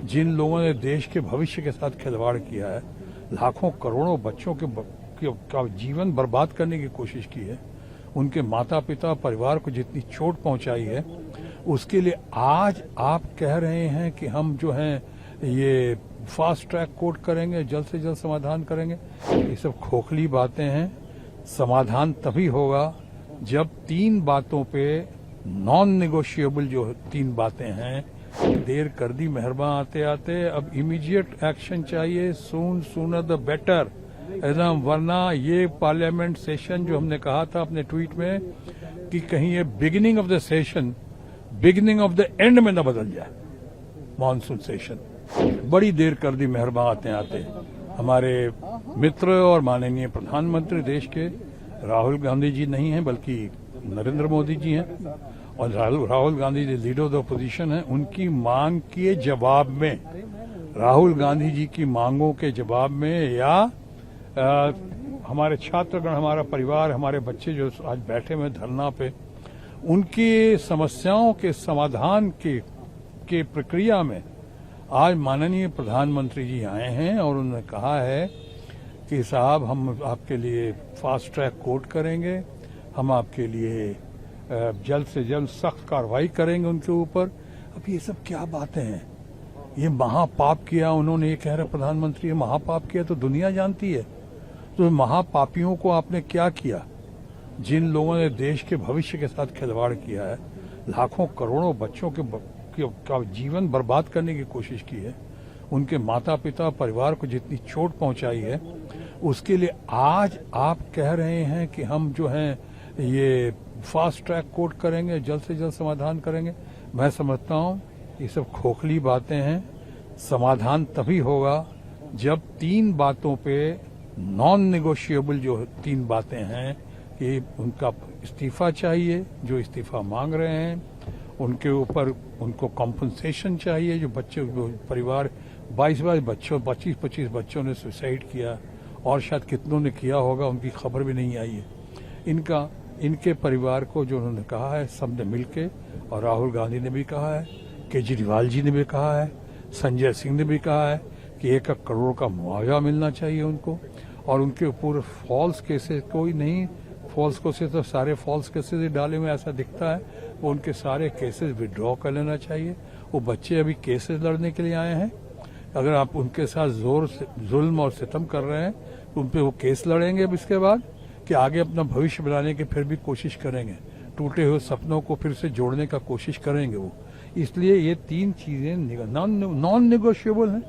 जिन लोगों ने देश के भविष्य के साथ खिलवाड़ किया है, लाखों करोड़ों बच्चों का जीवन बर्बाद करने की कोशिश की है, उनके माता पिता परिवार को जितनी चोट पहुंचाई है, उसके लिए आज आप कह रहे हैं कि हम जो हैं ये फास्ट ट्रैक कोर्ट करेंगे, जल्द से जल्द समाधान करेंगे। ये सब खोखली बातें हैं। समाधान तभी होगा जब तीन बातों पे नॉन नेगोशिएबल जो तीन बातें हैं, देर कर दी मेहरबान आते आते, अब इमीडिएट एक्शन चाहिए, सूनर द बेटर एकदम, वरना ये पार्लियामेंट सेशन जो हमने कहा था अपने ट्वीट में कि कहीं ये beginning of the session beginning of the end में न बदल जाए। मॉनसून सेशन बड़ी देर कर दी मेहरबान आते आते। हमारे मित्र और माननीय प्रधानमंत्री देश के राहुल गांधी जी नहीं हैं बल्कि नरेंद्र मोदी जी हैं, और Rahul Gandhi ji leader of the opposition हैं। उनकी मांग के जवाब में, राहुल गांधी जी की मांगों के जवाब में, या हमारे छात्रगण, हमारा परिवार, हमारे बच्चे जो आज बैठे हुए धरना पे, उनकी समस्याओं के समाधान के प्रक्रिया में आज माननीय प्रधानमंत्री जी आए हैं और उन्होंने कहा है कि साहब हम आपके लिए फास्ट ट्रैक कोर्ट करेंगे, हम आपके लिए जल्द से जल्द सख्त कार्रवाई करेंगे उनके ऊपर। अब ये सब क्या बातें हैं? ये महापाप किया उन्होंने, ये कह रहे प्रधानमंत्री, ये महापाप किया तो दुनिया जानती है। तो महापापियों को आपने क्या किया? जिन लोगों ने देश के भविष्य के साथ खिलवाड़ किया है, लाखों करोड़ों बच्चों का जीवन बर्बाद करने की कोशिश की है, उनके माता पिता परिवार को जितनी चोट पहुंचाई है, उसके लिए आज आप कह रहे हैं कि हम जो हैं ये फास्ट ट्रैक कोर्ट करेंगे, जल्द से जल्द समाधान करेंगे। मैं समझता हूं ये सब खोखली बातें हैं। समाधान तभी होगा जब तीन बातों पे नॉन नेगोशिएबल जो तीन बातें हैं कि उनका इस्तीफा चाहिए, जो इस्तीफा मांग रहे हैं, उनके ऊपर उनको कॉम्पनसेशन चाहिए, जो बच्चे परिवार 22 बच्चों 25 बच्चों ने सुसाइड किया और शायद कितनों ने किया होगा, उनकी खबर भी नहीं आई है। इनके परिवार को जो उन्होंने कहा है सबने मिलके, और राहुल गांधी ने भी कहा है, केजरीवाल जी ने भी कहा है, संजय सिंह ने भी कहा है कि 1 करोड़ का मुआवजा मिलना चाहिए उनको, और उनके ऊपर फॉल्स केसेस कोई नहीं, फॉल्स केसेस तो सारे फॉल्स केसेस डाले हुए ऐसा दिखता है, वो उनके सारे केसेस विड्रॉ कर लेना चाहिए। वो बच्चे अभी केसेस लड़ने के लिए आए हैं, अगर आप उनके साथ जोर से जुल्म और सितम कर रहे हैं तो उन पे वो केस लड़ेंगे अब इसके बाद, कि आगे अपना भविष्य बनाने की फिर भी कोशिश करेंगे, टूटे हुए सपनों को फिर से जोड़ने का कोशिश करेंगे वो। इसलिए ये तीन चीजें नॉन नेगोशिएबल हैं।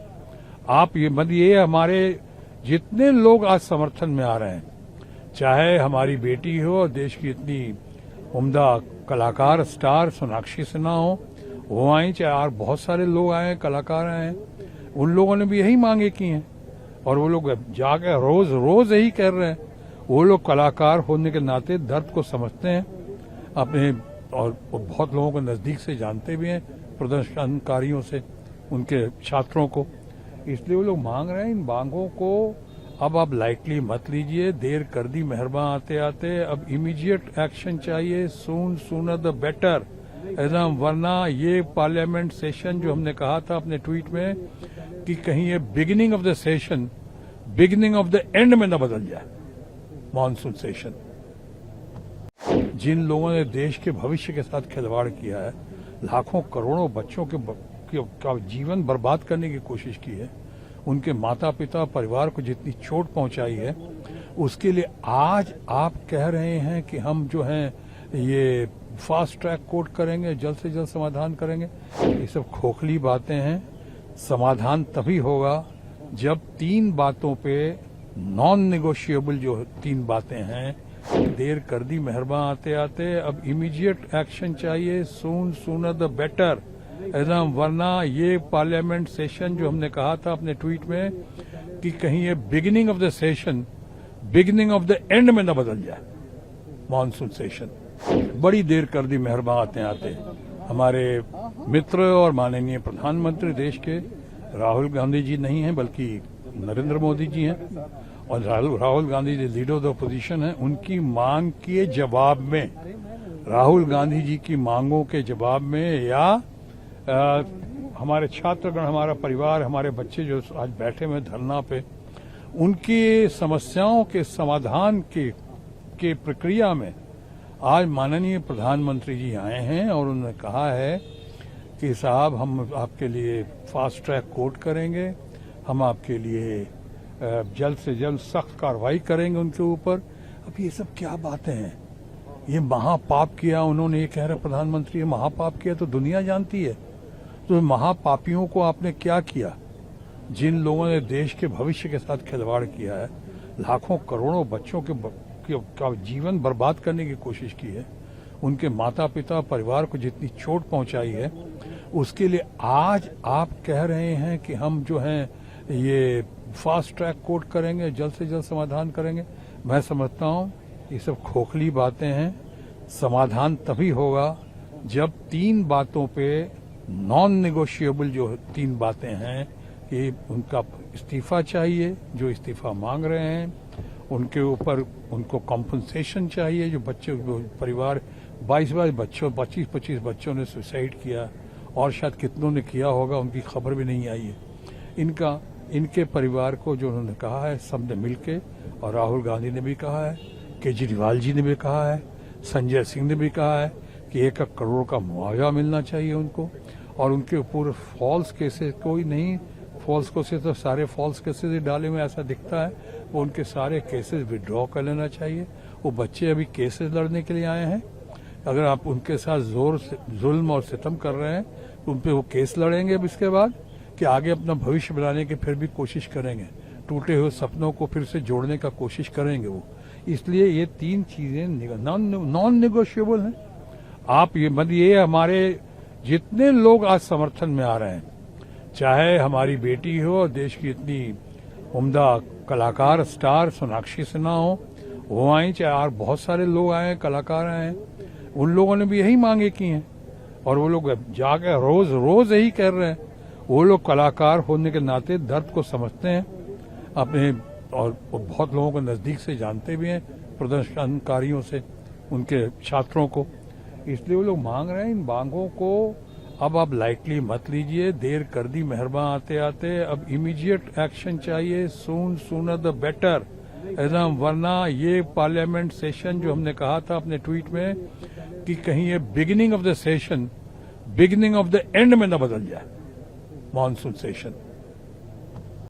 आप ये हमारे जितने लोग आज समर्थन में आ रहे हैं, चाहे हमारी बेटी हो और देश की इतनी उम्दा कलाकार स्टार सोनाक्षी सिन्हा हो, वो आई, चाहे और बहुत सारे लोग आए, कलाकार आए हैं, उन लोगों ने भी यही मांगे की हैं, और वो लोग जाके रोज यही कह रहे हैं। वो लोग कलाकार होने के नाते दर्द को समझते हैं अपने, और बहुत लोगों को नजदीक से जानते भी हैं, प्रदर्शनकारियों से, उनके छात्रों को। इसलिए वो लोग मांग रहे हैं। इन मांगों को अब आप लाइटली मत लीजिए, देर कर दी मेहरबान आते आते, अब इमीडिएट एक्शन चाहिए, सूनर द बेटर एकदम, वरना ये पार्लियामेंट सेशन जो हमने कहा था अपने ट्वीट में कि कहीं ये beginning of the session beginning of the end में न बदल जाए। मॉनसून सेशन जिन लोगों ने देश के भविष्य के साथ खिलवाड़ किया है, लाखों करोड़ों बच्चों का जीवन बर्बाद करने की कोशिश की है, उनके माता पिता परिवार को जितनी चोट पहुंचाई है, उसके लिए आज आप कह रहे हैं कि हम जो हैं ये फास्ट ट्रैक कोर्ट करेंगे, जल्द से जल्द समाधान करेंगे। ये सब खोखली बातें हैं। समाधान तभी होगा जब तीन बातों पे नॉन नेगोशिएबल जो तीन बातें हैं, देर कर दी मेहरबान आते आते, अब इमीडिएट एक्शन चाहिए, सूनर द बेटर एकदम, वरना ये पार्लियामेंट सेशन जो हमने कहा था अपने ट्वीट में कि कहीं ये beginning of the session beginning of the end में न बदल जाए। मॉनसून सेशन बड़ी देर कर दी मेहरबान आते आते। हमारे मित्र और माननीय प्रधानमंत्री देश के राहुल गांधी जी नहीं हैं बल्कि नरेंद्र मोदी जी हैं, और Rahul Gandhi ji leader of the opposition हैं। उनकी मांग के जवाब में, राहुल गांधी जी की मांगों के जवाब में, या हमारे छात्रगण, हमारा परिवार, हमारे बच्चे जो आज बैठे हुए धरना पे, उनकी समस्याओं के समाधान के प्रक्रिया में आज माननीय प्रधानमंत्री जी आए हैं और उन्होंने कहा है कि साहब हम आपके लिए फास्ट ट्रैक कोर्ट करेंगे, हम आपके लिए जल्द से जल्द सख्त कार्रवाई करेंगे उनके ऊपर। अब ये सब क्या बातें हैं? ये महापाप किया उन्होंने, ये कह रहे प्रधानमंत्री, ये महापाप किया तो दुनिया जानती है। तो महापापियों को आपने क्या किया? जिन लोगों ने देश के भविष्य के साथ खिलवाड़ किया है, लाखों करोड़ों बच्चों का जीवन बर्बाद करने की कोशिश की है, उनके माता पिता परिवार को जितनी चोट पहुंचाई है, उसके लिए आज आप कह रहे हैं कि हम जो हैं ये फास्ट ट्रैक कोर्ट करेंगे, जल्द से जल्द समाधान करेंगे। मैं समझता हूं ये सब खोखली बातें हैं। समाधान तभी होगा जब 3 बातों पे नॉन नेगोशिएबल जो 3 बातें हैं कि उनका इस्तीफा चाहिए, जो इस्तीफा मांग रहे हैं, उनके ऊपर उनको कॉम्पनसेशन चाहिए, जो बच्चे परिवार 22 बच्चों 25 बच्चों ने सुसाइड किया और शायद कितनों ने किया होगा, उनकी खबर भी नहीं आई है। इनके परिवार को जो उन्होंने कहा है सबने मिलके, और राहुल गांधी ने भी कहा है, केजरीवाल जी ने भी कहा है, संजय सिंह ने भी कहा है कि 1 करोड़ का मुआवजा मिलना चाहिए उनको, और उनके ऊपर फॉल्स केसेस कोई नहीं, फॉल्स केसेस तो सारे फॉल्स केसेस डाले हुए ऐसा दिखता है, वो उनके सारे केसेस विड्रॉ कर लेना चाहिए। वो बच्चे अभी केसेस लड़ने के लिए आए हैं, अगर आप उनके साथ जोर से जुल्म और सितम कर रहे हैं तो उन पे वो केस लड़ेंगे अब इसके बाद, कि आगे अपना भविष्य बनाने की फिर भी कोशिश करेंगे, टूटे हुए सपनों को फिर से जोड़ने का कोशिश करेंगे वो। इसलिए ये 3 चीजें नॉन नेगोशिएबल हैं। आप ये हमारे जितने लोग आज समर्थन में आ रहे हैं, चाहे हमारी बेटी हो, देश की इतनी उम्दा कलाकार स्टार सोनाक्षी सिन्हा हो, वो आई, चाहे और बहुत सारे लोग आए, कलाकार आए हैं, उन लोगों ने भी यही मांगे की हैं और वो लोग जाके रोज यही कह रहे हैं। वो लोग कलाकार होने के नाते दर्द को समझते हैं अपने, और बहुत लोगों को नजदीक से जानते भी हैं, प्रदर्शनकारियों से, उनके छात्रों को। इसलिए वो लोग मांग रहे हैं। इन मांगों को अब आप लाइटली मत लीजिए, देर कर दी मेहरबान आते आते। अब इमीडिएट एक्शन चाहिए, सूनर द बेटर एकदम, वरना ये पार्लियामेंट सेशन जो हमने कहा था अपने ट्वीट में कि कहीं ये beginning of the session beginning of the end में न बदल जाए, मॉनसून सेशन।